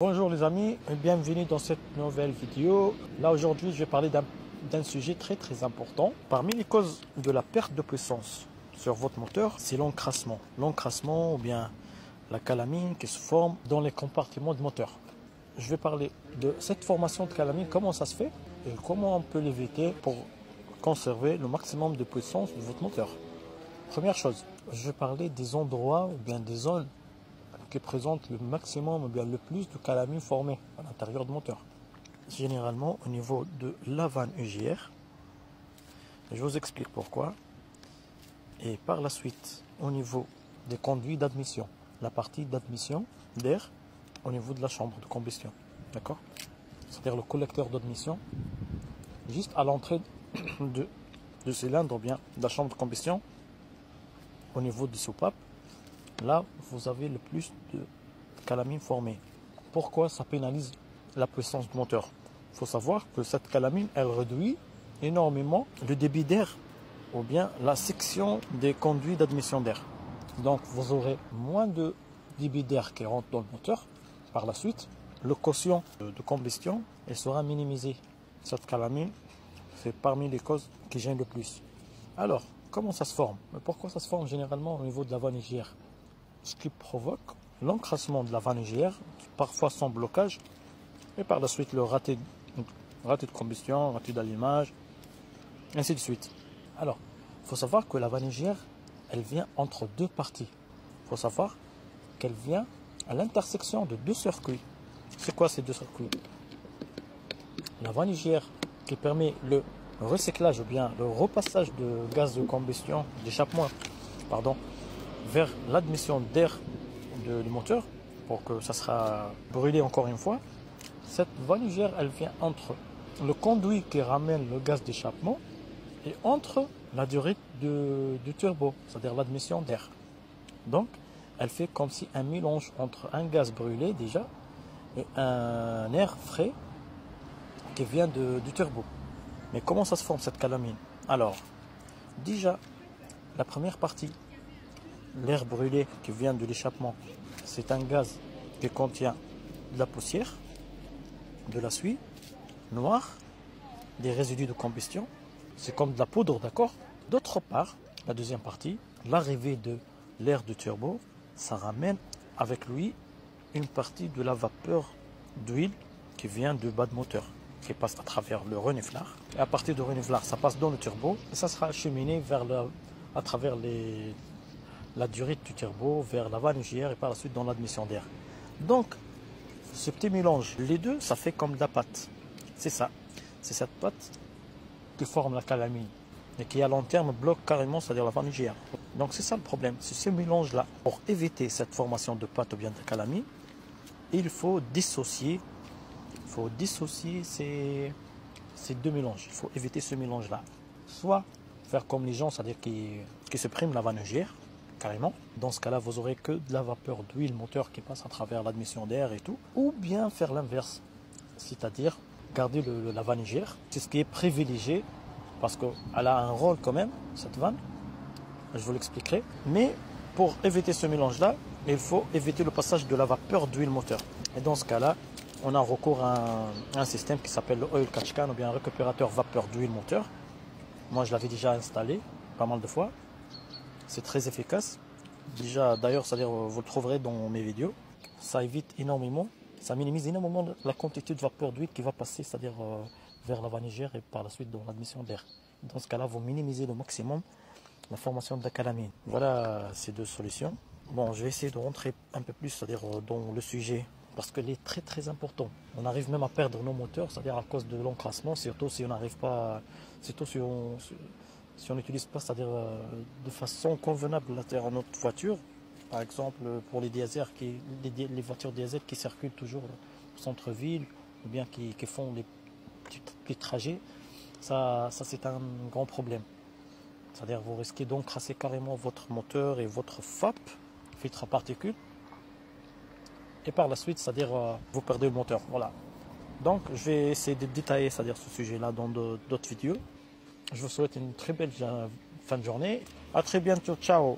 Bonjour les amis et bienvenue dans cette nouvelle vidéo. Là aujourd'hui je vais parler d'un sujet très important. Parmi les causes de la perte de puissance sur votre moteur, c'est l'encrassement. L'encrassement ou bien la calamine qui se forme dans les compartiments du moteur. Je vais parler de cette formation de calamine, comment ça se fait et comment on peut l'éviter pour conserver le maximum de puissance de votre moteur. Première chose, je vais parler des endroits ou bien des zones qui présente le maximum ou bien le plus de calamine formée à l'intérieur du moteur. Généralement au niveau de la vanne UGR, je vous explique pourquoi. Et par la suite au niveau des conduits d'admission, la partie d'admission d'air au niveau de la chambre de combustion, d'accord, c'est-à-dire le collecteur d'admission juste à l'entrée de cylindre ou bien de la chambre de combustion au niveau du soupape. Là, vous avez le plus de calamine formée. Pourquoi ça pénalise la puissance du moteur? Il faut savoir que cette calamine, elle réduit énormément le débit d'air ou bien la section des conduits d'admission d'air. Donc, vous aurez moins de débit d'air qui rentre dans le moteur. Par la suite, le quotient de combustion, elle sera minimisée. Cette calamine, c'est parmi les causes qui gênent le plus. Alors, comment ça se forme? Pourquoi ça se forme généralement au niveau de la vanne IGR? Ce qui provoque l'encrassement de la vanne UGR, parfois sans blocage, et par la suite le raté de combustion, raté d'allumage, ainsi de suite. Alors, il faut savoir que la vanne UGR, elle vient entre deux parties. Il faut savoir qu'elle vient à l'intersection de deux circuits. C'est quoi ces deux circuits? La vanne UGR qui permet le recyclage ou bien le repassage de gaz de combustion, d'échappement, pardon, vers l'admission d'air du moteur pour que ça sera brûlé encore une fois. Cette vanne UGR, elle vient entre le conduit qui ramène le gaz d'échappement et entre la durée du turbo, c'est-à-dire l'admission d'air. Donc, elle fait comme si un mélange entre un gaz brûlé déjà et un air frais qui vient du turbo. Mais comment ça se forme cette calamine? Alors, déjà, la première partie, l'air brûlé qui vient de l'échappement, c'est un gaz qui contient de la poussière, de la suie noire, des résidus de combustion. C'est comme de la poudre, d'accord? D'autre part, la deuxième partie, l'arrivée de l'air de turbo, ça ramène avec lui une partie de la vapeur d'huile qui vient du bas de moteur, qui passe à travers le reniflard. Et à partir du reniflard, ça passe dans le turbo et ça sera acheminé à travers la durée du turbo vers la vanne UGR et par la suite dans l'admission d'air. Donc, ce petit mélange, les deux, ça fait comme de la pâte. C'est ça. C'est cette pâte qui forme la calamine et qui à long terme bloque carrément, c'est-à-dire la vanne UGR. Donc c'est ça le problème, c'est ce mélange-là. Pour éviter cette formation de pâte ou bien de calamine, il faut dissocier ces deux mélanges. Il faut éviter ce mélange-là. Soit faire comme les gens, c'est-à-dire qui suppriment la vanne UGR, carrément. Dans ce cas-là, vous aurez que de la vapeur d'huile moteur qui passe à travers l'admission d'air et tout. Ou bien faire l'inverse, c'est-à-dire garder la vanne UGR. C'est ce qui est privilégié parce qu'elle a un rôle quand même, cette vanne. Je vous l'expliquerai. Mais pour éviter ce mélange-là, il faut éviter le passage de la vapeur d'huile moteur. Et dans ce cas-là, on a recours à un système qui s'appelle le Oil Catch Can ou bien un récupérateur vapeur d'huile moteur. Moi, je l'avais déjà installé pas mal de fois. C'est très efficace. Déjà, d'ailleurs, c'est-à-dire, vous le trouverez dans mes vidéos. Ça évite énormément, ça minimise énormément la quantité de vapeur d'huile qui va passer, c'est-à-dire vers la vanne UGR et par la suite dans l'admission d'air. Dans ce cas-là, vous minimisez le maximum la formation de la calamine. Voilà ces deux solutions. Bon, je vais essayer de rentrer un peu plus, c'est-à-dire dans le sujet, parce qu'il est très important. On arrive même à perdre nos moteurs, c'est-à-dire à cause de l'encrassement, surtout si on n'arrive pas, surtout si on n'utilise pas, c'est-à-dire de façon convenable notre voiture. Par exemple, pour les diesel, les voitures diesel qui circulent toujours au centre-ville, ou bien qui font les petits trajets, ça c'est un grand problème. C'est-à-dire vous risquez d'encrasser carrément votre moteur et votre FAP, filtre à particules. Et par la suite, c'est-à-dire vous perdez le moteur. Voilà. Donc je vais essayer de détailler, c'est-à-dire ce sujet-là dans d'autres vidéos. Je vous souhaite une très belle fin de journée. À très bientôt. Ciao.